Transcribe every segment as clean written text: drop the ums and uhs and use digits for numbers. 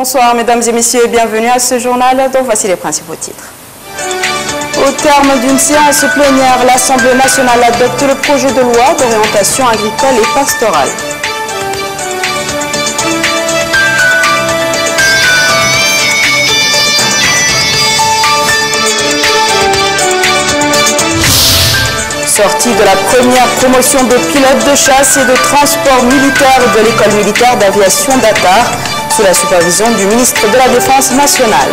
Bonsoir mesdames et messieurs et bienvenue à ce journal dont voici les principaux titres. Au terme d'une séance plénière, l'Assemblée nationale adopte le projet de loi d'orientation agricole et pastorale. Sortie de la première promotion de pilotes de chasse et de transport militaire de l'école militaire d'aviation d'Atar, sous la supervision du ministre de la Défense nationale.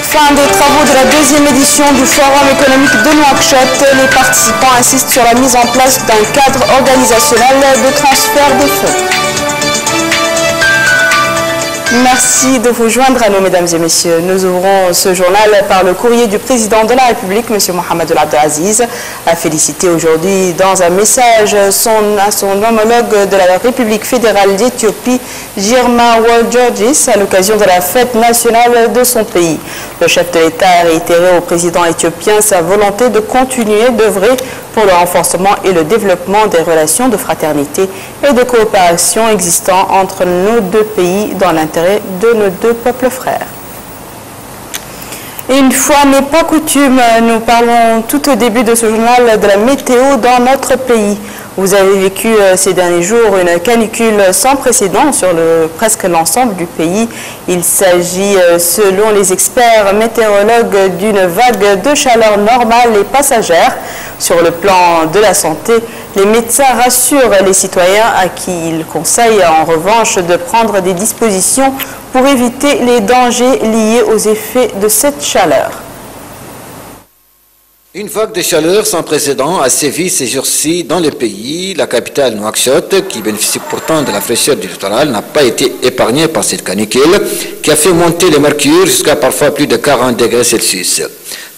Fin des travaux de la deuxième édition du Forum économique de Nouakchott. Les participants insistent sur la mise en place d'un cadre organisationnel de transfert des fonds. Merci de vous joindre à nous, mesdames et messieurs. Nous ouvrons ce journal par le courrier du président de la République, M. Mohamed Abdelaziz, a félicité aujourd'hui dans un message à son homologue de la République fédérale d'Éthiopie, Girma Waldjordjis, à l'occasion de la fête nationale de son pays. Le chef de l'État a réitéré au président éthiopien sa volonté de continuer d'œuvrer pour le renforcement et le développement des relations de fraternité et de coopération existant entre nos deux pays dans l'intérêt de nos deux peuples frères. Et une fois n'est pas coutume, nous parlons tout au début de ce journal de la météo dans notre pays. Vous avez vécu ces derniers jours une canicule sans précédent sur presque l'ensemble du pays. Il s'agit, selon les experts météorologues, d'une vague de chaleur normale et passagère. Sur le plan de la santé, les médecins rassurent les citoyens à qui ils conseillent en revanche de prendre des dispositions pour éviter les dangers liés aux effets de cette chaleur. Une vague de chaleur sans précédent a sévi ces jours-ci dans le pays. La capitale Nouakchott, qui bénéficie pourtant de la fraîcheur du littoral, n'a pas été épargnée par cette canicule qui a fait monter le mercure jusqu'à parfois plus de 40 degrés Celsius.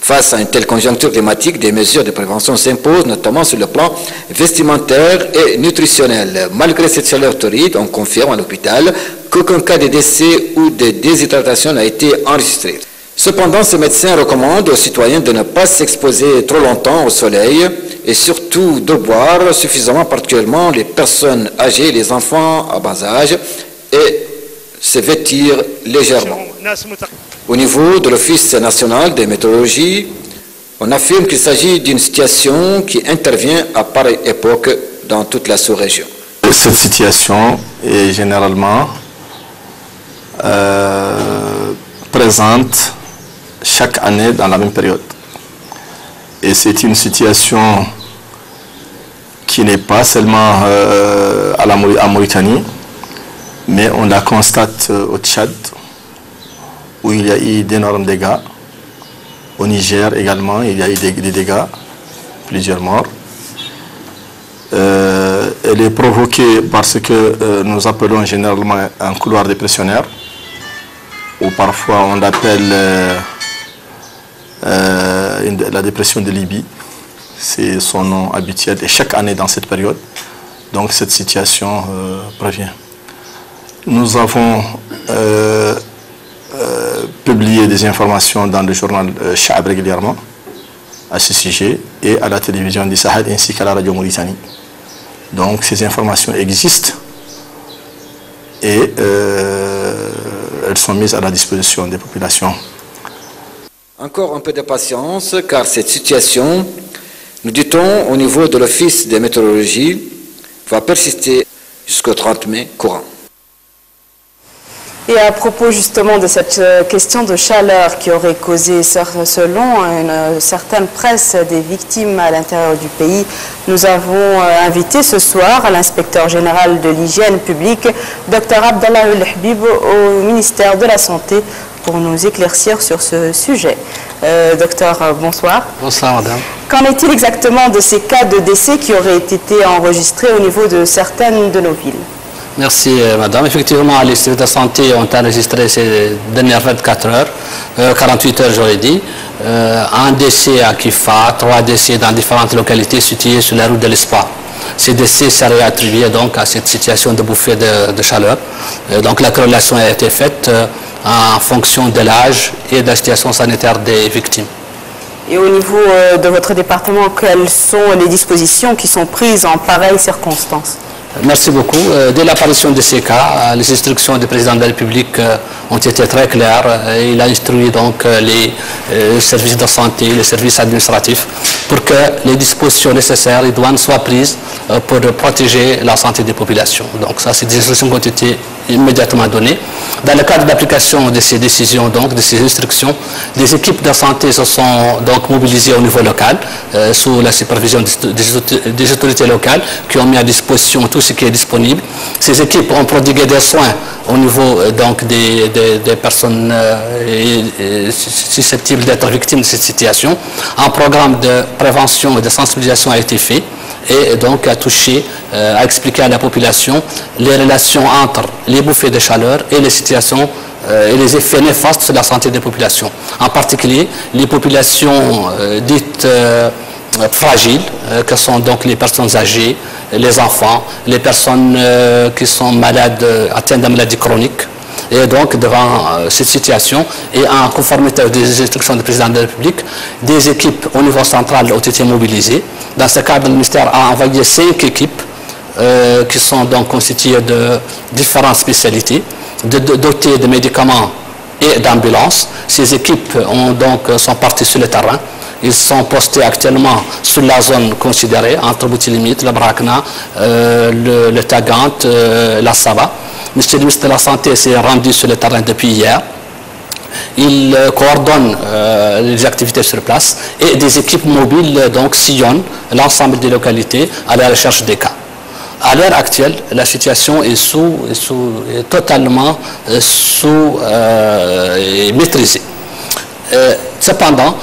Face à une telle conjoncture climatique, des mesures de prévention s'imposent, notamment sur le plan vestimentaire et nutritionnel. Malgré cette chaleur torride, on confirme à l'hôpital qu'aucun cas de décès ou de déshydratation n'a été enregistré. Cependant, ce médecin recommande aux citoyens de ne pas s'exposer trop longtemps au soleil et surtout de boire suffisamment, particulièrement les personnes âgées, les enfants à bas âge, et se vêtir légèrement. Au niveau de l'Office national de météorologie, on affirme qu'il s'agit d'une situation qui intervient à pareille époque dans toute la sous-région. Cette situation est généralement présente chaque année dans la même période. Et c'est une situation qui n'est pas seulement en Mauritanie, mais on la constate au Tchad, où il y a eu d'énormes dégâts. Au Niger également, il y a eu des dégâts, plusieurs morts. Elle est provoquée par ce que nous appelons généralement un couloir dépressionnaire, ou parfois on l'appelle la dépression de Libye. C'est son nom habituel, et chaque année dans cette période, donc cette situation prévient. Nous avons publié des informations dans le journal Chab régulièrement à ce sujet, et à la télévision du Sahel ainsi qu'à la radio Mauritanie. Donc ces informations existent et elles sont mises à la disposition des populations. Encore un peu de patience, car cette situation, nous dit-on au niveau de l'Office de météorologie, va persister jusqu'au 30 mai courant. Et à propos justement de cette question de chaleur qui aurait causé, selon une certaine presse, des victimes à l'intérieur du pays, nous avons invité ce soir l'inspecteur général de l'hygiène publique, Dr Abdallah El-Habib, au ministère de la Santé, pour nous éclaircir sur ce sujet. Docteur, bonsoir. Bonsoir, madame. Qu'en est-il exactement de ces cas de décès qui auraient été enregistrés au niveau de certaines de nos villes? Merci, madame. Effectivement, les services de santé ont enregistré ces dernières 24 heures, 48 heures, j'aurais dit, un décès à Kifa, 3 décès dans différentes localités situées sur la route de l'Espa. Ces décès seraient attribués donc à cette situation de bouffée de chaleur. Donc la corrélation a été faite en fonction de l'âge et de la situation sanitaire des victimes. Et au niveau de votre département, quelles sont les dispositions qui sont prises en pareilles circonstances? Merci beaucoup. Dès l'apparition de ces cas, les instructions du président de la République ont été très claires. Il a instruit donc les services de santé, les services administratifs, pour que les dispositions nécessaires et douanes soient prises pour protéger la santé des populations. Donc ça, c'est des instructions qui ont été immédiatement données. Dans le cadre d'application de ces décisions, donc de ces instructions, des équipes de santé se sont donc mobilisées au niveau local, sous la supervision des autorités locales qui ont mis à disposition tout ce qui est disponible. Ces équipes ont prodigué des soins au niveau donc des personnes susceptibles d'être victimes de cette situation. Un programme de prévention et de sensibilisation a été fait et donc a touché, a expliqué à la population les relations entre les bouffées de chaleur et les situations et les effets néfastes sur la santé des populations. En particulier, les populations dites fragiles, que sont donc les personnes âgées, les enfants, les personnes qui sont malades, atteintes de maladies chroniques. Et donc, devant cette situation, et en conformité avec les instructions du président de la République, des équipes au niveau central ont été mobilisées. Dans ce cadre, le ministère a envoyé 5 équipes qui sont donc constituées de différentes spécialités, dotées de médicaments et d'ambulances. Ces équipes sont parties sur le terrain. Ils sont postés actuellement sur la zone considérée, entre Boutilimite, le Brakna, le Tagant, la Saba. Monsieur le ministre de la Santé s'est rendu sur le terrain depuis hier. Il coordonne les activités sur place et des équipes mobiles donc sillonnent l'ensemble des localités à la recherche des cas. À l'heure actuelle, la situation est totalement maîtrisée. Cependant,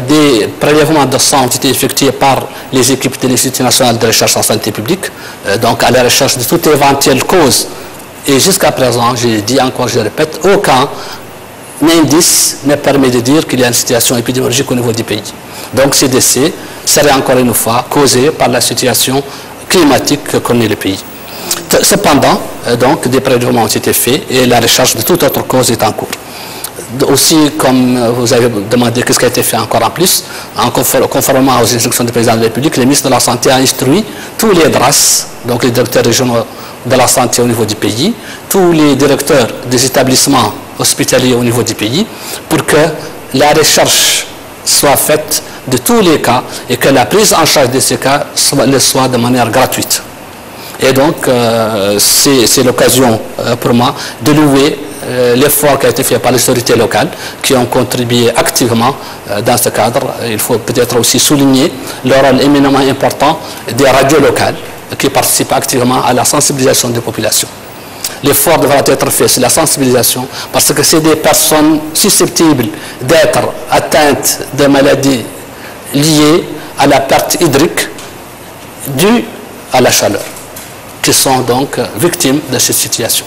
des prélèvements de sang ont été effectués par les équipes de l'Institut national de recherche en santé publique, donc à la recherche de toute éventuelle cause. Et jusqu'à présent, je dis encore, je répète, aucun indice ne permet de dire qu'il y a une situation épidémiologique au niveau du pays. Donc ces décès seraient encore une fois causés par la situation climatique que connaît le pays. Cependant, donc, des prélèvements ont été faits et la recherche de toute autre cause est en cours. Aussi, comme vous avez demandé qu'est-ce qui a été fait encore en plus, conformément aux instructions du président de la République, le ministre de la Santé a instruit tous les DRAS, donc les directeurs régionaux de la santé au niveau du pays, tous les directeurs des établissements hospitaliers au niveau du pays, pour que la recherche soit faite de tous les cas et que la prise en charge de ces cas soit de manière gratuite. Et donc, c'est l'occasion pour moi de louer l'effort qui a été fait par les autorités locales qui ont contribué activement dans ce cadre. Il faut peut-être aussi souligner le rôle éminemment important des radios locales qui participent activement à la sensibilisation des populations. L'effort devra être fait sur la sensibilisation parce que c'est des personnes susceptibles d'être atteintes de maladies liées à la perte hydrique due à la chaleur, qui sont donc victimes de cette situation.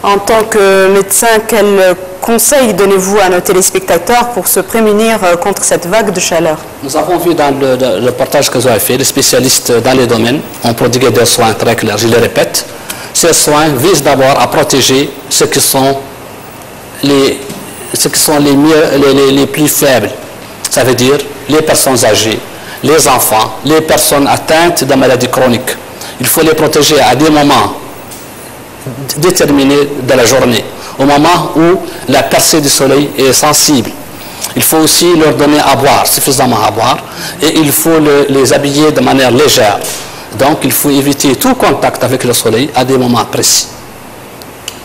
En tant que médecin, quel conseil donnez-vous à nos téléspectateurs pour se prémunir contre cette vague de chaleur? Nous avons vu dans le reportage que vous avez fait, les spécialistes dans les domaines ont prodigué des soins très clairs, je le répète. Ces soins visent d'abord à protéger ceux qui sont les plus faibles, ça veut dire les personnes âgées, les enfants, les personnes atteintes de maladies chroniques. Il faut les protéger à des moments déterminés de la journée, au moment où la percée du soleil est sensible. Il faut aussi leur donner à boire, suffisamment à boire, et il faut les habiller de manière légère. Donc il faut éviter tout contact avec le soleil à des moments précis.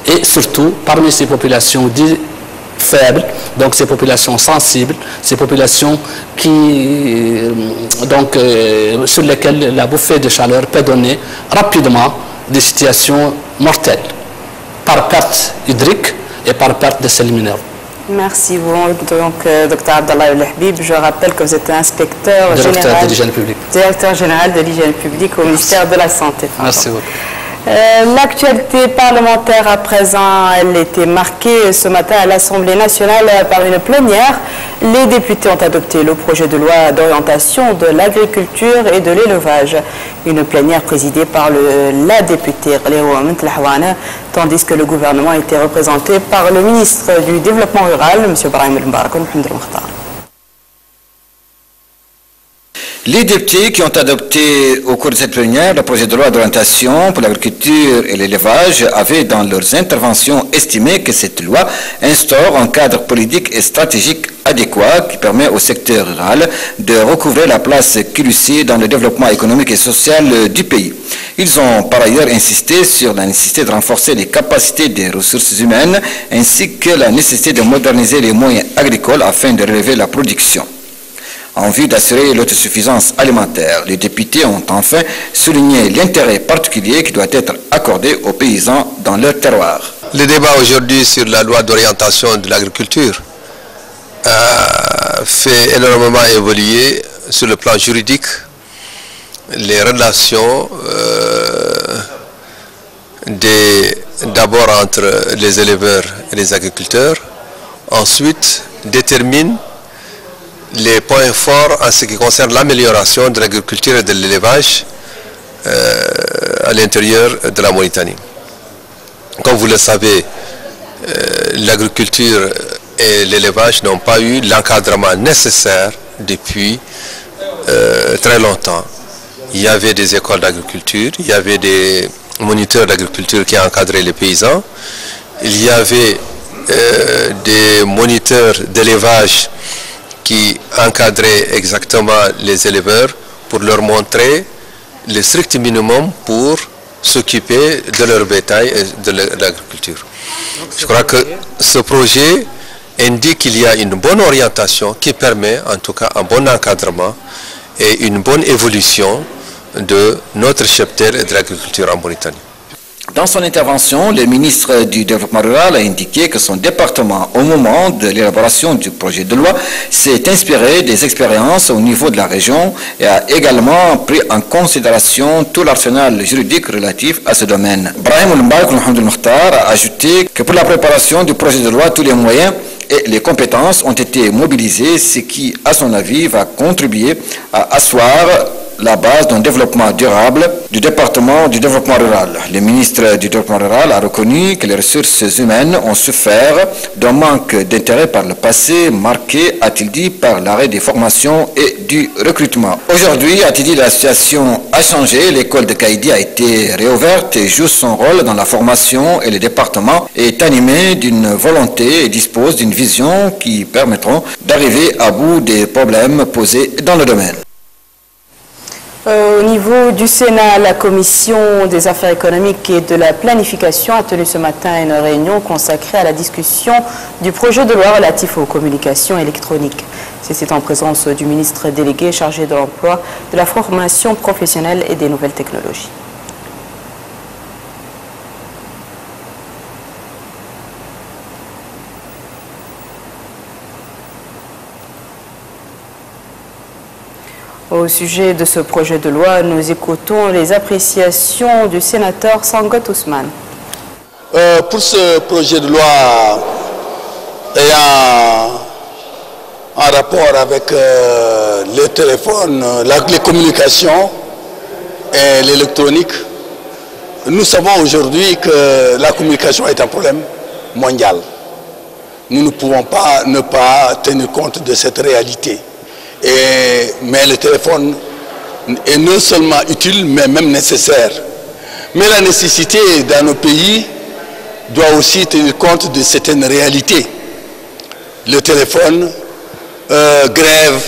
Et surtout, parmi ces populations dites faibles, donc ces populations sensibles, ces populations sur lesquelles la bouffée de chaleur peut donner rapidement des situations mortelles, par perte hydrique et par perte de sels minéraux. Merci beaucoup, donc, Dr Abdallah El Habib. Je rappelle que vous êtes inspecteur général de l'hygiène publique. Directeur général de l'hygiène publique au ministère de la Santé. Merci beaucoup. L'actualité parlementaire à présent, elle était marquée ce matin à l'Assemblée nationale par une plénière. Les députés ont adopté le projet de loi d'orientation de l'agriculture et de l'élevage. Une plénière présidée par la députée Léo Lahwana, tandis que le gouvernement était représenté par le ministre du Développement rural, M. Brahim El Mbarak. Les députés qui ont adopté au cours de cette plénière le projet de loi d'orientation pour l'agriculture et l'élevage avaient dans leurs interventions estimé que cette loi instaure un cadre politique et stratégique adéquat qui permet au secteur rural de recouvrer la place qu'il lui sied dans le développement économique et social du pays. Ils ont par ailleurs insisté sur la nécessité de renforcer les capacités des ressources humaines ainsi que la nécessité de moderniser les moyens agricoles afin de relever la production. En vue d'assurer l'autosuffisance alimentaire, les députés ont enfin souligné l'intérêt particulier qui doit être accordé aux paysans dans leur terroir. Le débat aujourd'hui sur la loi d'orientation de l'agriculture fait énormément évoluer sur le plan juridique les relations d'abord entre les éleveurs et les agriculteurs, ensuite détermine les points forts en ce qui concerne l'amélioration de l'agriculture et de l'élevage à l'intérieur de la Mauritanie. Comme vous le savez, l'agriculture et l'élevage n'ont pas eu l'encadrement nécessaire depuis très longtemps. Il y avait des écoles d'agriculture, il y avait des moniteurs d'agriculture qui encadraient les paysans, il y avait des moniteurs d'élevage qui encadraient exactement les éleveurs pour leur montrer le strict minimum pour s'occuper de leur bétail et de l'agriculture. Je crois que ce projet indique qu'il y a une bonne orientation qui permet en tout cas un bon encadrement et une bonne évolution de notre cheptel et de l'agriculture en Mauritanie. Dans son intervention, le ministre du Développement rural a indiqué que son département, au moment de l'élaboration du projet de loi, s'est inspiré des expériences au niveau de la région et a également pris en considération tout l'arsenal juridique relatif à ce domaine. Brahim Mokhtar a ajouté que pour la préparation du projet de loi, tous les moyens et les compétences ont été mobilisés, ce qui, à son avis, va contribuer à asseoir la base d'un développement durable du département du développement rural. Le ministre du développement rural a reconnu que les ressources humaines ont souffert d'un manque d'intérêt par le passé, marqué, a-t-il dit, par l'arrêt des formations et du recrutement. Aujourd'hui, a-t-il dit, la situation a changé. L'école de Kaïdi a été réouverte et joue son rôle dans la formation et le département est animé d'une volonté et dispose d'une vision qui permettront d'arriver à bout des problèmes posés dans le domaine. Au niveau du Sénat, la Commission des affaires économiques et de la planification a tenu ce matin une réunion consacrée à la discussion du projet de loi relatif aux communications électroniques. C'est en présence du ministre délégué chargé de l'emploi, de la formation professionnelle et des nouvelles technologies. Au sujet de ce projet de loi, nous écoutons les appréciations du sénateur Sangot Ousmane. Pour ce projet de loi ayant un rapport avec les téléphones, les communications et l'électronique, nous savons aujourd'hui que la communication est un problème mondial. Nous ne pouvons pas ne pas tenir compte de cette réalité. Mais le téléphone est non seulement utile, mais même nécessaire. Mais la nécessité dans nos pays doit aussi tenir compte de certaines réalités. Le téléphone grève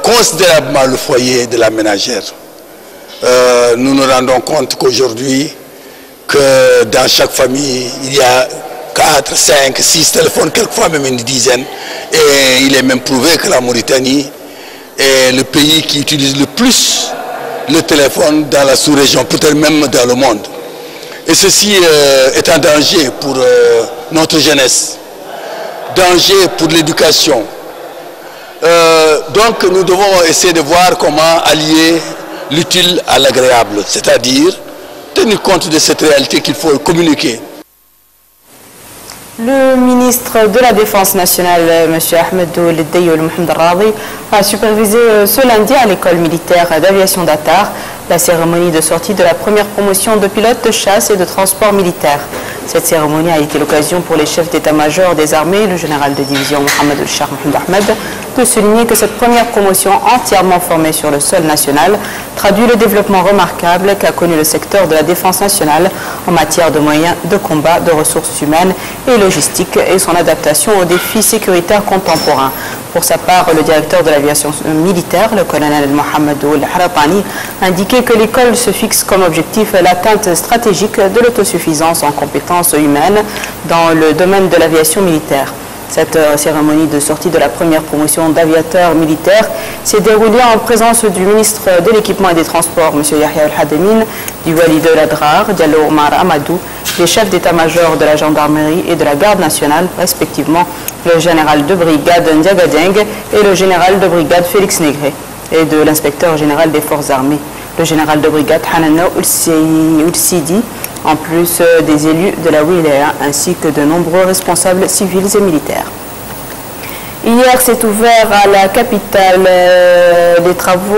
considérablement le foyer de la ménagère. Nous nous rendons compte qu'aujourd'hui, que dans chaque famille, il y a 4, 5, 6 téléphones, quelquefois même une dizaine. Et il est même prouvé que la Mauritanie est le pays qui utilise le plus le téléphone dans la sous-région, peut-être même dans le monde. Et ceci est un danger pour notre jeunesse, danger pour l'éducation. Donc nous devons essayer de voir comment allier l'utile à l'agréable, c'est-à-dire tenir compte de cette réalité qu'il faut communiquer. Le ministre de la Défense nationale, M. Ahmedou Leddeyoul Mohamed Radi, a supervisé ce lundi à l'école militaire d'aviation d'Attar la cérémonie de sortie de la première promotion de pilotes de chasse et de transport militaire. Cette cérémonie a été l'occasion pour les chefs d'état-major des armées, le général de division Mohamed El-Shah Mohamed Ahmed, de souligner que cette première promotion entièrement formée sur le sol national traduit le développement remarquable qu'a connu le secteur de la défense nationale en matière de moyens de combat, de ressources humaines et logistiques et son adaptation aux défis sécuritaires contemporains. Pour sa part, le directeur de l'aviation militaire, le colonel Mohamedou El-Haratani, indiquait que l'école se fixe comme objectif l'atteinte stratégique de l'autosuffisance en compétences humaines dans le domaine de l'aviation militaire. Cette cérémonie de sortie de la première promotion d'aviateurs militaires s'est déroulée en présence du ministre de l'Équipement et des Transports, M. Yahya El-Hademin, du Wali de l'Adrar, Diallo Omar Amadou, des chefs d'état-major de la gendarmerie et de la garde nationale, respectivement le général de brigade Ndiaga Dieng et le général de brigade Félix Négré, et de l'inspecteur général des forces armées, le général de brigade Hanana Oulsidi, en plus des élus de la wilaya ainsi que de nombreux responsables civils et militaires. Hier s'est ouvert à la capitale les travaux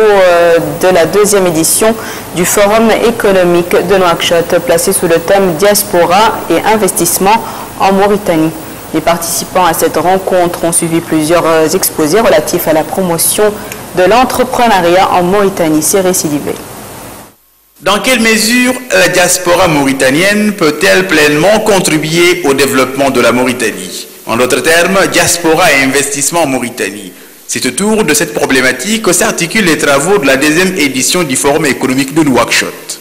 de la deuxième édition du Forum économique de Nouakchott, placé sous le thème Diaspora et investissement en Mauritanie. Les participants à cette rencontre ont suivi plusieurs exposés relatifs à la promotion de l'entrepreneuriat en Mauritanie. C'est récidivé. Dans quelle mesure la diaspora mauritanienne peut-elle pleinement contribuer au développement de la Mauritanie? En d'autres termes, diaspora et investissement en Mauritanie. C'est autour de cette problématique que s'articulent les travaux de la deuxième édition du Forum économique de Nouakchott.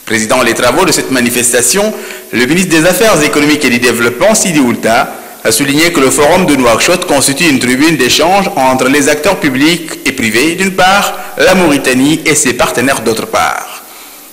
Présidant les travaux de cette manifestation, le ministre des Affaires économiques et du Développement, Sidi Oulta, a souligné que le Forum de Nouakchott constitue une tribune d'échange entre les acteurs publics et privés, d'une part, la Mauritanie et ses partenaires d'autre part.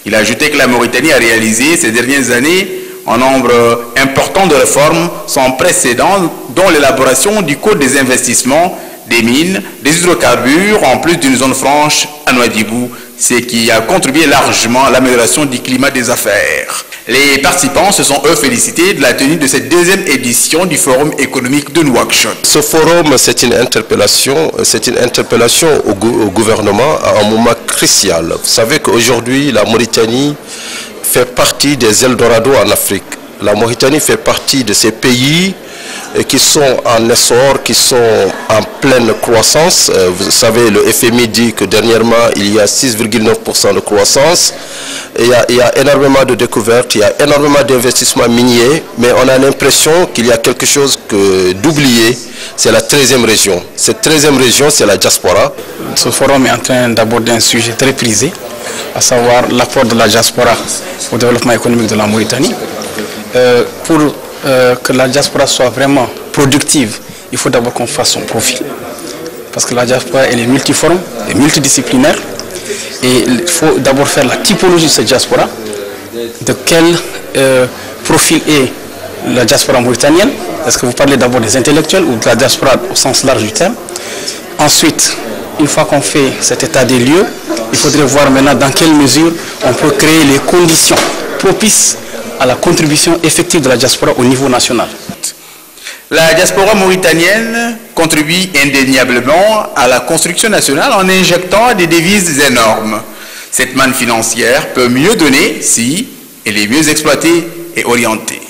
Il a ajouté que la Mauritanie a réalisé ces dernières années un nombre important de réformes sans précédent, dont l'élaboration du Code des investissements, des mines, des hydrocarbures, en plus d'une zone franche à Nouadhibou, ce qui a contribué largement à l'amélioration du climat des affaires. Les participants se sont eux félicités de la tenue de cette deuxième édition du Forum économique de Nouakchott. Ce forum, c'est une interpellation au gouvernement à un moment crucial. Vous savez qu'aujourd'hui, la Mauritanie fait partie des Eldorado en Afrique. La Mauritanie fait partie de ces pays qui sont en essor, qui sont en pleine croissance. Vous savez, le FMI dit que dernièrement, il y a 6,9% de croissance. Et il y a énormément de découvertes, il y a énormément d'investissements miniers, mais on a l'impression qu'il y a quelque chose d'oublié, c'est la 13e région. Cette 13e région, c'est la diaspora. Ce forum est en train d'aborder un sujet très prisé, à savoir l'apport de la diaspora au développement économique de la Mauritanie. Pour que la diaspora soit vraiment productive, il faut d'abord qu'on fasse son profil. Parce que la diaspora, elle est multiforme et multidisciplinaire. Et il faut d'abord faire la typologie de cette diaspora, de quel profil est la diaspora mauritanienne. Est-ce que vous parlez d'abord des intellectuels ou de la diaspora au sens large du terme? Ensuite, une fois qu'on fait cet état des lieux, il faudrait voir maintenant dans quelle mesure on peut créer les conditions propices à la contribution effective de la diaspora au niveau national. La diaspora mauritanienne contribue indéniablement à la construction nationale en injectant des devises énormes. Cette manne financière peut mieux donner si elle est mieux exploitée et orientée.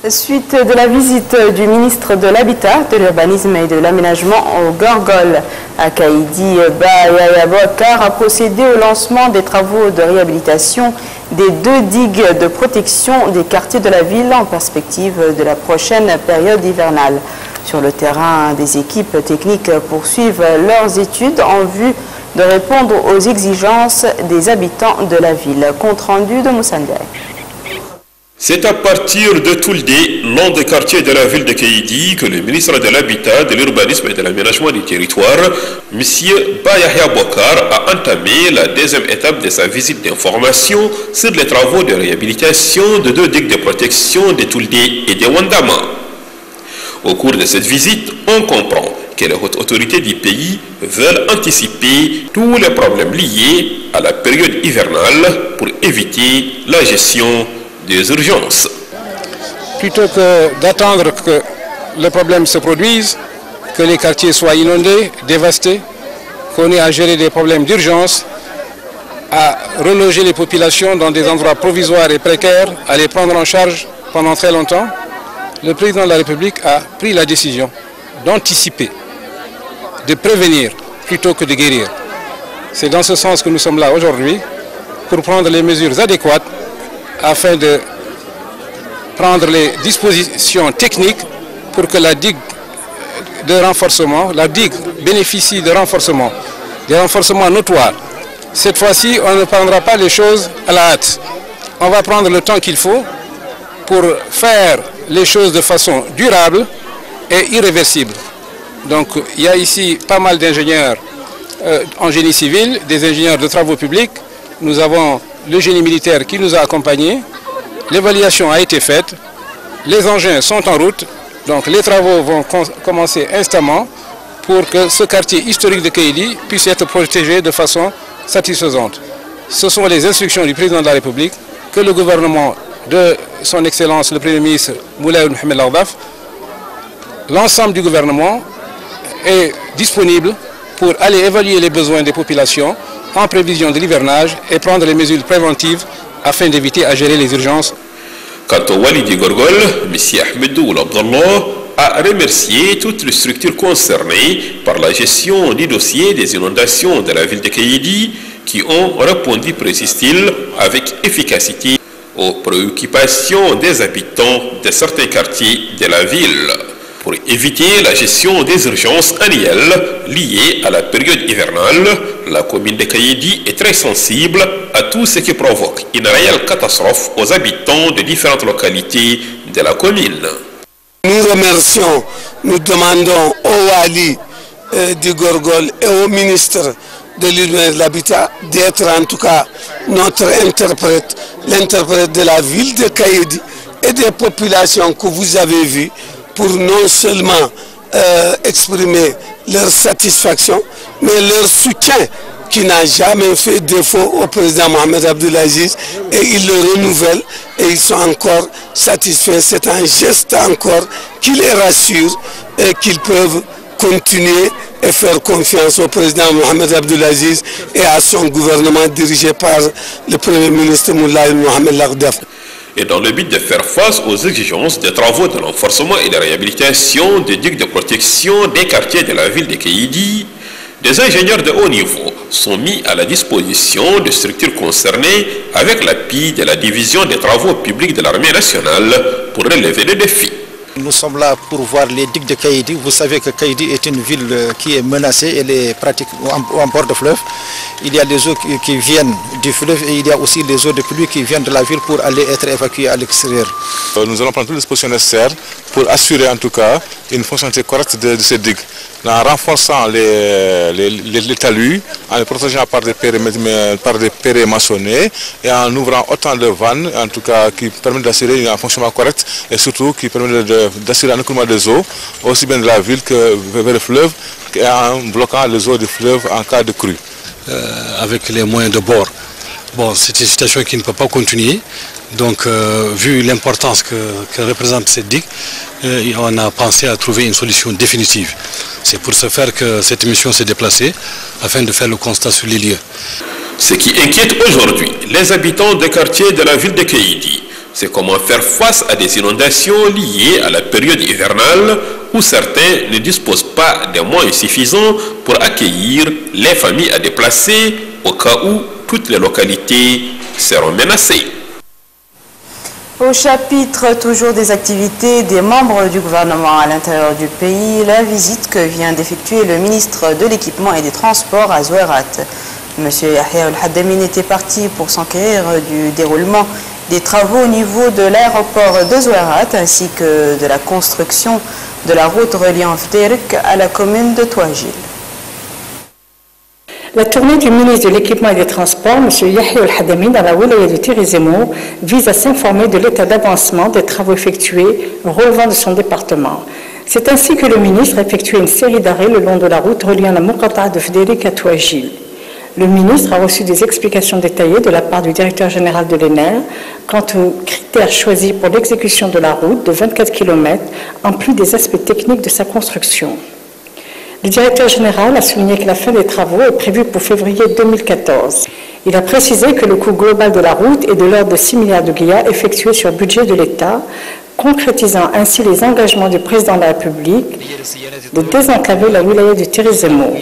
Suite de la visite du ministre de l'Habitat, de l'Urbanisme et de l'Aménagement au Gorgol à Kaïdi, Yahya Boubacar a procédé au lancement des travaux de réhabilitation des 2 digues de protection des quartiers de la ville en perspective de la prochaine période hivernale. Sur le terrain, des équipes techniques poursuivent leurs études en vue de répondre aux exigences des habitants de la ville. Compte rendu de Moussandé. C'est à partir de Touldé, l'un des quartiers de la ville de Kaïdi, que le ministre de l'Habitat, de l'Urbanisme et de l'Aménagement du territoire, M. Yahya Boubacar, a entamé la deuxième étape de sa visite d'information sur les travaux de réhabilitation de 2 digues de protection de Touldé et de Wandama. Au cours de cette visite, on comprend que les hautes autorités du pays veulent anticiper tous les problèmes liés à la période hivernale pour éviter la gestion des urgences. Plutôt que d'attendre que les problèmes se produisent, que les quartiers soient inondés, dévastés, qu'on ait à gérer des problèmes d'urgence, à reloger les populations dans des endroits provisoires et précaires, à les prendre en charge pendant très longtemps, le président de la République a pris la décision d'anticiper de prévenir plutôt que de guérir. C'est dans ce sens que nous sommes là aujourd'hui, pour prendre les mesures adéquates afin de prendre les dispositions techniques pour que la digue de renforcement, la digue bénéficie de renforcement, des renforcements notoires. Cette fois-ci, on ne prendra pas les choses à la hâte. On va prendre le temps qu'il faut pour faire les choses de façon durable et irréversible. Donc il y a ici pas mal d'ingénieurs en génie civil, des ingénieurs de travaux publics. Nous avons le génie militaire qui nous a accompagnés. L'évaluation a été faite. Les engins sont en route. Donc les travaux vont commencer instamment pour que ce quartier historique de Kéidi puisse être protégé de façon satisfaisante. Ce sont les instructions du président de la République que le gouvernement de son Excellence le Premier ministre Moulay Mohamed Lardaf, l'ensemble du gouvernement est disponible pour aller évaluer les besoins des populations en prévision de l'hivernage et prendre les mesures préventives afin d'éviter à gérer les urgences. Quant au Walidi Gorgol, M. Ahmedou Abdallah a remercié toutes les structures concernées par la gestion du dossier des inondations de la ville de Kéidi qui ont répondu, précise-t-il, avec efficacité aux préoccupations des habitants de certains quartiers de la ville. Pour éviter la gestion des urgences annuelles liées à la période hivernale, la commune de Kéidi est très sensible à tout ce qui provoque une réelle catastrophe aux habitants de différentes localités de la commune. Nous remercions, nous demandons au Wali du Gorgol et au ministre de l'Urbanisme et de l'Habitat d'être en tout cas notre interprète, l'interprète de la ville de Kéidi et des populations que vous avez vues, pour non seulement exprimer leur satisfaction, mais leur soutien qui n'a jamais fait défaut au président Mohamed Abdelaziz, et ils le renouvellent et ils sont encore satisfaits. C'est un geste encore qui les rassure et qu'ils peuvent continuer et faire confiance au président Mohamed Abdelaziz et à son gouvernement dirigé par le Premier ministre Moulay Mohamed Lardaf. Et dans le but de faire face aux exigences des travaux de renforcement et de réhabilitation des digues de protection des quartiers de la ville de Kéidi, des ingénieurs de haut niveau sont mis à la disposition des structures concernées avec l'appui de la division des travaux publics de l'armée nationale pour relever les défis. Nous sommes là pour voir les digues de Kéidi. Vous savez que Kéidi est une ville qui est menacée, elle est pratiquement en bord de fleuve. Il y a des eaux qui viennent du fleuve et il y a aussi les eaux de pluie qui viennent de la ville pour aller être évacuées à l'extérieur. Nous allons prendre toutes les dispositions nécessaires pour assurer en tout cas une fonctionnalité correcte de ces digues, en renforçant les talus, en les protégeant par des pérés maçonnés et en ouvrant autant de vannes en tout cas qui permettent d'assurer un fonctionnement correct et surtout qui permettent d'assurer un écoulement des eaux aussi bien de la ville que vers le fleuve et en bloquant les eaux du fleuve en cas de crue. Avec les moyens de bord. Bon, c'est une situation qui ne peut pas continuer. Donc, vu l'importance que représente cette digue, on a pensé à trouver une solution définitive. C'est pour ce faire que cette mission s'est déplacée, afin de faire le constat sur les lieux. Ce qui inquiète aujourd'hui les habitants des quartiers de la ville de Kéidi, c'est comment faire face à des inondations liées à la période hivernale où certains ne disposent pas des moyens suffisants pour accueillir les familles à déplacer au cas où toutes les localités seront menacées. Au chapitre toujours des activités des membres du gouvernement à l'intérieur du pays, la visite que vient d'effectuer le ministre de l'Équipement et des Transports à Zouérat. M. Yahya El-Haddamine était parti pour s'enquérir du déroulement des travaux au niveau de l'aéroport de Zouérat ainsi que de la construction de la route reliant Fderk à la commune de Touagil. La tournée du ministre de l'Équipement et des Transports, M. Yahya El-Haddamine, dans la wilaya de Tirizimo, vise à s'informer de l'état d'avancement des travaux effectués relevant de son département. C'est ainsi que le ministre a effectué une série d'arrêts le long de la route reliant la Moukata de Fderk à Touagil. Le ministre a reçu des explications détaillées de la part du directeur général de l'ENER quant aux critères choisis pour l'exécution de la route de 24 km, en plus des aspects techniques de sa construction. Le directeur général a souligné que la fin des travaux est prévue pour février 2014. Il a précisé que le coût global de la route est de l'ordre de 6 milliards de guillas effectués sur le budget de l'État, concrétisant ainsi les engagements du président de la République de désenclaver la wilaya du Tirizimour.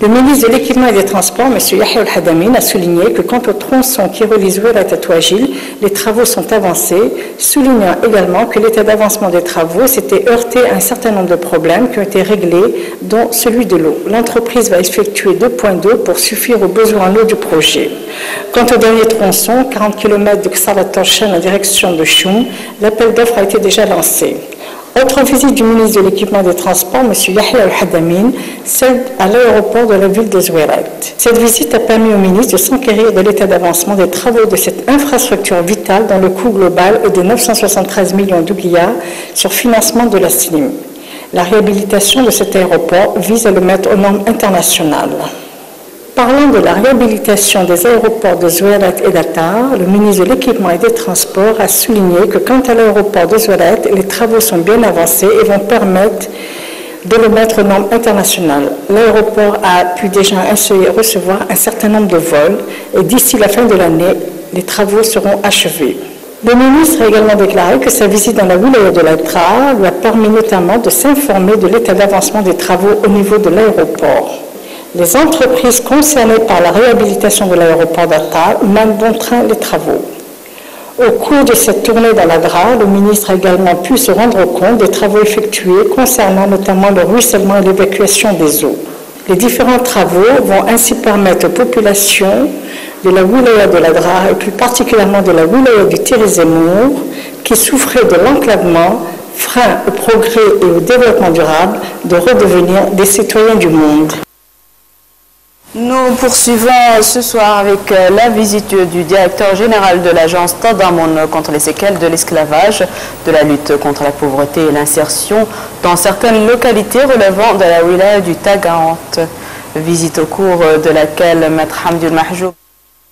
Le ministre de l'Équipement et des Transports, M. Yahya Al-Hadamin, a souligné que quant au tronçon qui relie Zouérat à Touagil, les travaux sont avancés, soulignant également que l'état d'avancement des travaux s'était heurté à un certain nombre de problèmes qui ont été réglés, dont celui de l'eau. L'entreprise va effectuer 2 points d'eau pour suffire aux besoins en eau du projet. Quant au dernier tronçon, 40 km de Ksarat Torshan en direction de Choum, l'appel d'offres a été déjà lancé. Autre visite du ministre de l'Équipement des Transports, M. Yahya Al-Hadamin, celle à l'aéroport de la ville de Zouérat. Cette visite a permis au ministre de s'enquérir de l'état d'avancement des travaux de cette infrastructure vitale dont le coût global est de 973 millions d'oublias sur financement de la SLIM. La réhabilitation de cet aéroport vise à le mettre aux normes internationales. Parlant de la réhabilitation des aéroports de Zouérat et d'Attar, le ministre de l'Équipement et des Transports a souligné que quant à l'aéroport de Zouérat, les travaux sont bien avancés et vont permettre de le mettre aux normes internationales. L'aéroport a pu déjà recevoir un certain nombre de vols et d'ici la fin de l'année, les travaux seront achevés. Le ministre a également déclaré que sa visite dans la wilaya de l'Attar lui a permis notamment de s'informer de l'état d'avancement des travaux au niveau de l'aéroport. Les entreprises concernées par la réhabilitation de l'aéroport d'Attar mènent bon train les travaux. Au cours de cette tournée dans l'Adra, le ministre a également pu se rendre compte des travaux effectués concernant notamment le ruissellement et l'évacuation des eaux. Les différents travaux vont ainsi permettre aux populations de la wilaya de l'Adra et plus particulièrement de la wilaya du Tirizimour qui souffraient de l'enclavement, frein au progrès et au développement durable, de redevenir des citoyens du monde. Nous poursuivons ce soir avec la visite du directeur général de l'agence Tadamon contre les séquelles de l'esclavage, de la lutte contre la pauvreté et l'insertion dans certaines localités relevant de la wilaya du Tagant. Visite au cours de laquelle Maître Hamdi Mahjoub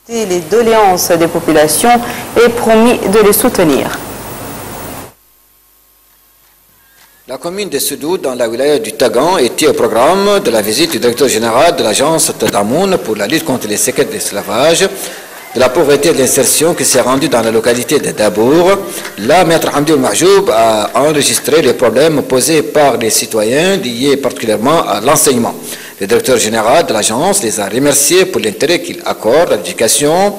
a les doléances des populations et promis de les soutenir. La commune de Soudoud, dans la wilaya du Tagan, était au programme de la visite du directeur général de l'agence Tadamoun pour la lutte contre les séquelles de l'esclavage, de la pauvreté et de l'insertion qui s'est rendu dans la localité de Dabour. Là, Maître Hamdi Mahjoub a enregistré les problèmes posés par les citoyens liés particulièrement à l'enseignement. Le directeur général de l'agence les a remerciés pour l'intérêt qu'il accorde à l'éducation,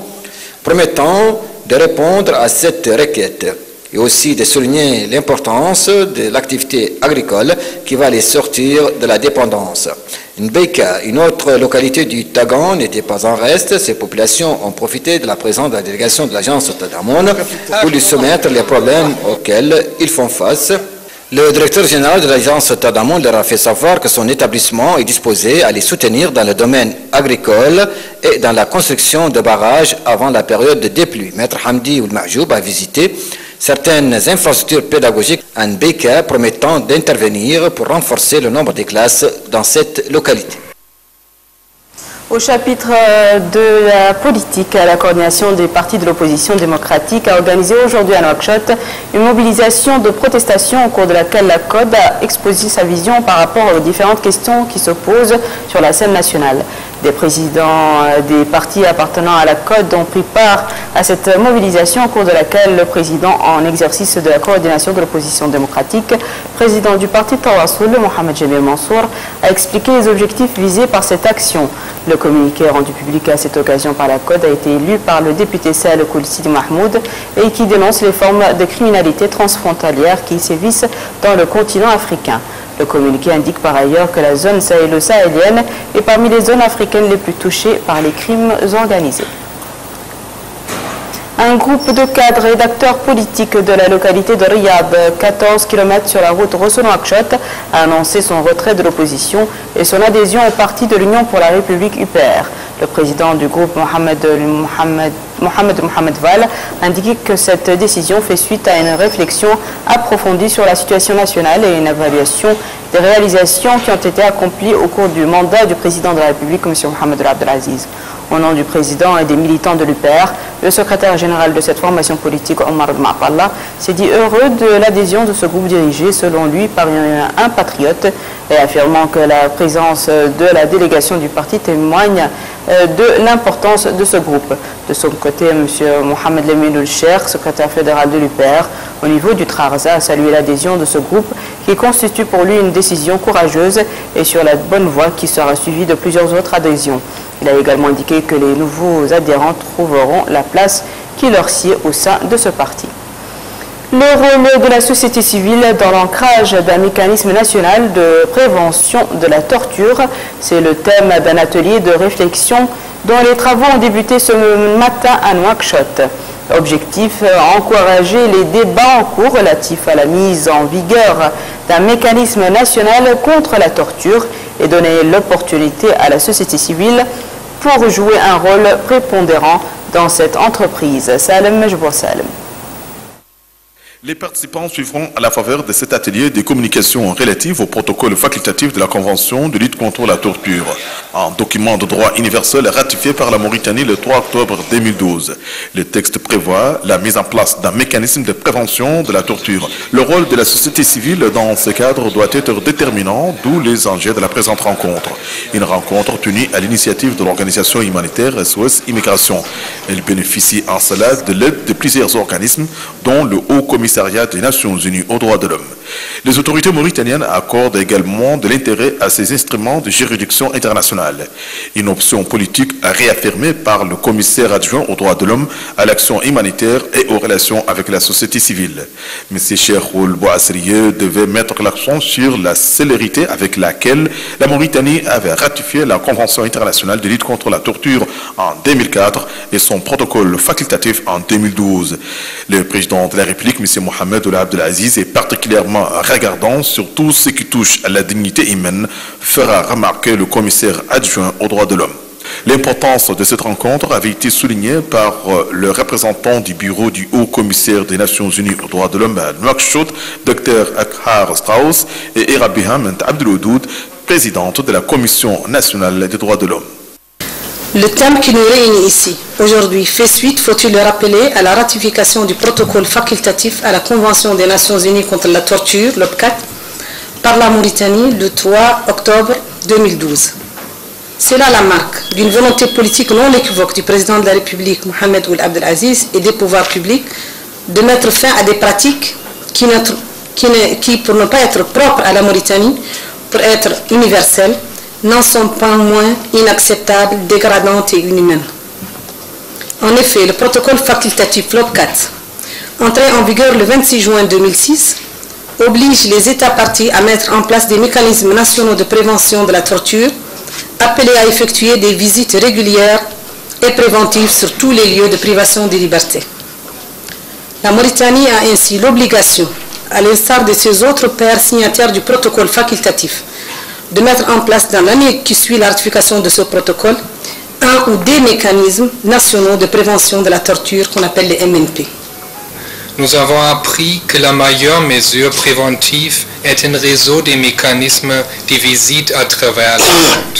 promettant de répondre à cette requête, et aussi de souligner l'importance de l'activité agricole qui va les sortir de la dépendance. Nbeika, une autre localité du Tagan, n'était pas en reste. Ces populations ont profité de la présence de la délégation de l'agence Tadamoun pour lui soumettre les problèmes auxquels ils font face. Le directeur général de l'agence Tadamoun leur a fait savoir que son établissement est disposé à les soutenir dans le domaine agricole et dans la construction de barrages avant la période des pluies. Maître Hamdi Mahjoub a visité certaines infrastructures pédagogiques en Nbeika promettant d'intervenir pour renforcer le nombre de classes dans cette localité. Au chapitre de la politique, la coordination des partis de l'opposition démocratique a organisé aujourd'hui à Nouakchott une mobilisation de protestation au cours de laquelle la CODE a exposé sa vision par rapport aux différentes questions qui se posent sur la scène nationale. Des présidents des partis appartenant à la CODE ont pris part à cette mobilisation au cours de laquelle le président en exercice de la coordination de l'opposition démocratique, président du parti Tawassoul, Mohamed Jamil Mansour, a expliqué les objectifs visés par cette action. Le communiqué rendu public à cette occasion par la CODE a été lu par le député Sahl Koulsidi Mahmoud et qui dénonce les formes de criminalité transfrontalière qui sévissent dans le continent africain. Le communiqué indique par ailleurs que la zone sahélo-sahélienne est parmi les zones africaines les plus touchées par les crimes organisés. Un groupe de cadres et d'acteurs politiques de la localité de Riyad, 14 km sur la route Rosso-Nouakchott, a annoncé son retrait de l'opposition et son adhésion au parti de l'Union pour la République UPR. Le président du groupe Mohamed Val a indiqué que cette décision fait suite à une réflexion approfondie sur la situation nationale et une évaluation des réalisations qui ont été accomplies au cours du mandat du président de la République, M. Mohamed Abdelaziz. Au nom du président et des militants de l'UPR, le secrétaire général de cette formation politique, Omar Ma'Pallah, s'est dit heureux de l'adhésion de ce groupe dirigé, selon lui, par un patriote, et affirmant que la présence de la délégation du parti témoigne de l'importance de ce groupe. De son côté, M. Mohamed Lemine El-Cheikh, secrétaire fédéral de l'UPR, au niveau du Trarza, a salué l'adhésion de ce groupe qui constitue pour lui une décision courageuse et sur la bonne voie qui sera suivie de plusieurs autres adhésions. Il a également indiqué que les nouveaux adhérents trouveront la place qui leur sied au sein de ce parti. Le rôle de la société civile dans l'ancrage d'un mécanisme national de prévention de la torture, c'est le thème d'un atelier de réflexion dont les travaux ont débuté ce matin à Nouakchott. Objectif, encourager les débats en cours relatifs à la mise en vigueur d'un mécanisme national contre la torture et donner l'opportunité à la société civile pour jouer un rôle prépondérant dans cette entreprise. Salem Mejbour Salem. Les participants suivront à la faveur de cet atelier des communications relatives au protocole facultatif de la Convention de lutte contre la torture, un document de droit universel ratifié par la Mauritanie le 3 octobre 2012. Le texte prévoit la mise en place d'un mécanisme de prévention de la torture. Le rôle de la société civile dans ce cadre doit être déterminant, d'où les enjeux de la présente rencontre. Une rencontre tenue à l'initiative de l'organisation humanitaire SOS Immigration. Elle bénéficie en cela de l'aide de plusieurs organismes, dont le Haut Commissariat des Nations Unies aux droits de l'homme. Les autorités mauritaniennes accordent également de l'intérêt à ces instruments de juridiction internationale. Une option politique réaffirmée par le commissaire adjoint aux droits de l'homme, à l'action humanitaire et aux relations avec la société civile. M. Cheikh Ould Bouassriye devait mettre l'accent sur la célérité avec laquelle la Mauritanie avait ratifié la Convention internationale de lutte contre la torture en 2004 et son protocole facultatif en 2012. Le président de la République, M. Mohamed Ould Abdelaziz, est particulièrement regardant sur tout ce qui touche à la dignité humaine, fera remarquer le commissaire adjoint aux droits de l'homme. L'importance de cette rencontre avait été soulignée par le représentant du bureau du Haut Commissaire des Nations Unies aux droits de l'homme à Nouakchott, Dr Akhar Strauss, et Erabiham Abdeloudoud, présidente de la Commission nationale des droits de l'homme. Le thème qui nous réunit ici aujourd'hui fait suite, faut-il le rappeler, à la ratification du protocole facultatif à la Convention des Nations Unies contre la torture, l'OPCAT, par la Mauritanie le 3 octobre 2012. C'est là la marque d'une volonté politique non équivoque du président de la République, Mohamed Ould Abdelaziz, et des pouvoirs publics de mettre fin à des pratiques qui, pour ne pas être propres à la Mauritanie, pour être universelles, n'en sont pas moins inacceptables, dégradantes et inhumaines. En effet, le protocole facultatif LOPCAT, entré en vigueur le 26 juin 2006, oblige les États parties à mettre en place des mécanismes nationaux de prévention de la torture, appelés à effectuer des visites régulières et préventives sur tous les lieux de privation de liberté. La Mauritanie a ainsi l'obligation, à l'instar de ses autres pairs signataires du protocole facultatif, de mettre en place dans l'année qui suit la ratification de ce protocole un ou des mécanismes nationaux de prévention de la torture qu'on appelle les MNP. Nous avons appris que la meilleure mesure préventive est un réseau de mécanismes de visite à travers le monde.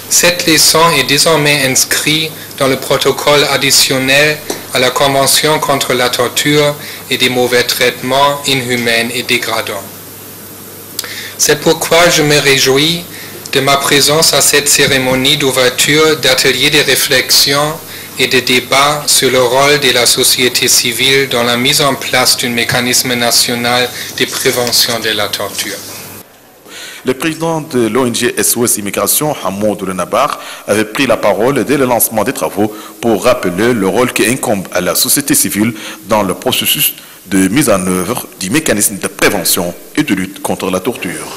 Cette leçon est désormais inscrite dans le protocole additionnel à la Convention contre la torture et des mauvais traitements inhumains et dégradants. C'est pourquoi je me réjouis de ma présence à cette cérémonie d'ouverture d'ateliers de réflexion et de débat sur le rôle de la société civile dans la mise en place d'un mécanisme national de prévention de la torture. Le président de l'ONG SOS Immigration, Hamoud Renabar, avait pris la parole dès le lancement des travaux pour rappeler le rôle qui incombe à la société civile dans le processus de mise en œuvre du mécanisme de prévention et de lutte contre la torture.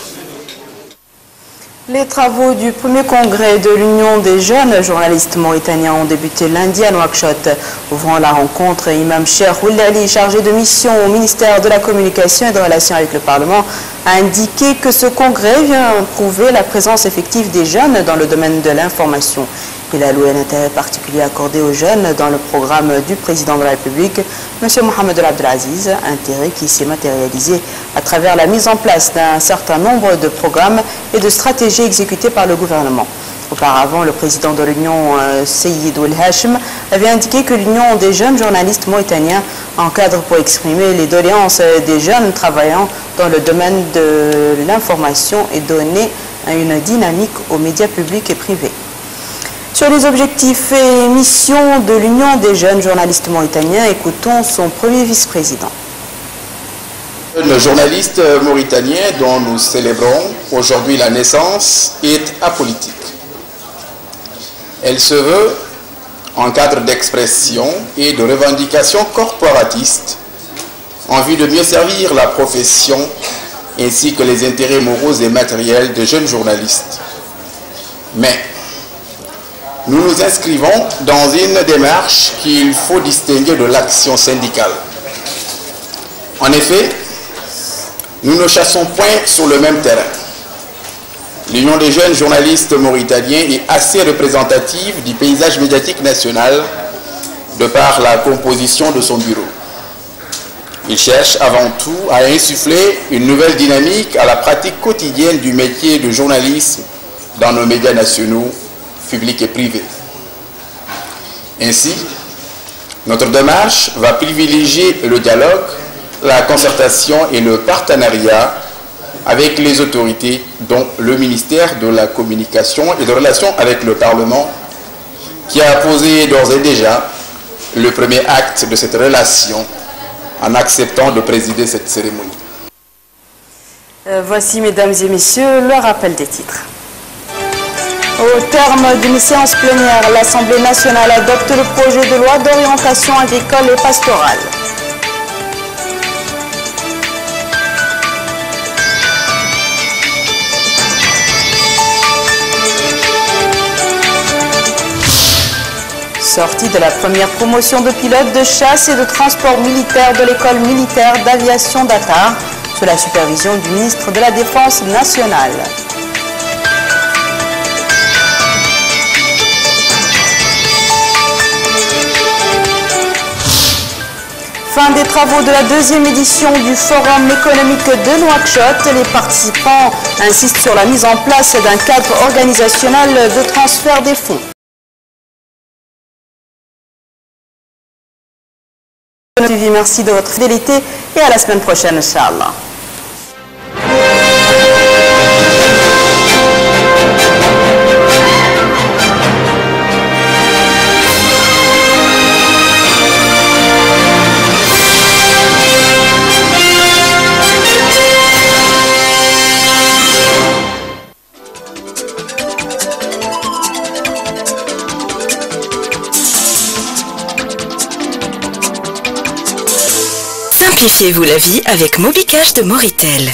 Les travaux du premier congrès de l'Union des jeunes journalistes mauritaniens ont débuté lundi à Nouakchott. Ouvrant la rencontre, Imam Cheikh Ould Ali, chargé de mission au ministère de la Communication et des Relations avec le Parlement, a indiqué que ce congrès vient prouver la présence effective des jeunes dans le domaine de l'information. Il a loué un intérêt particulier accordé aux jeunes dans le programme du président de la République, M. Mohamed Ould Abdelaziz, intérêt qui s'est matérialisé à travers la mise en place d'un certain nombre de programmes et de stratégies exécutées par le gouvernement. Auparavant, le président de l'Union, Seyid Ould Hachim, avait indiqué que l'Union des jeunes journalistes mauritaniens encadre pour exprimer les doléances des jeunes travaillant dans le domaine de l'information et donner une dynamique aux médias publics et privés. Sur les objectifs et missions de l'Union des jeunes journalistes mauritaniens, écoutons son premier vice-président. Le journaliste mauritanien dont nous célébrons aujourd'hui la naissance est apolitique. Elle se veut en cadre d'expression et de revendication corporatiste en vue de mieux servir la profession ainsi que les intérêts moraux et matériels de jeunes journalistes. Mais nous nous inscrivons dans une démarche qu'il faut distinguer de l'action syndicale. En effet, nous ne chassons point sur le même terrain. L'Union des jeunes journalistes mauritaniens est assez représentative du paysage médiatique national de par la composition de son bureau. Il cherche avant tout à insuffler une nouvelle dynamique à la pratique quotidienne du métier de journalisme dans nos médias nationaux, publics et privés. Ainsi, notre démarche va privilégier le dialogue, la concertation et le partenariat avec les autorités, dont le ministère de la Communication et de Relations avec le Parlement, qui a posé d'ores et déjà le premier acte de cette relation en acceptant de présider cette cérémonie. Voici, mesdames et messieurs, le rappel des titres. Au terme d'une séance plénière, l'Assemblée nationale adopte le projet de loi d'orientation agricole et pastorale. Sortie de la première promotion de pilotes de chasse et de transport militaire de l'école militaire d'aviation d'Atar, sous la supervision du ministre de la Défense nationale. Fin des travaux de la deuxième édition du Forum économique de Nouakchott. Les participants insistent sur la mise en place d'un cadre organisationnel de transfert des fonds. Merci de votre fidélité et à la semaine prochaine, Inch'Allah. Simplifiez-vous la vie avec Mobicash de Moritel.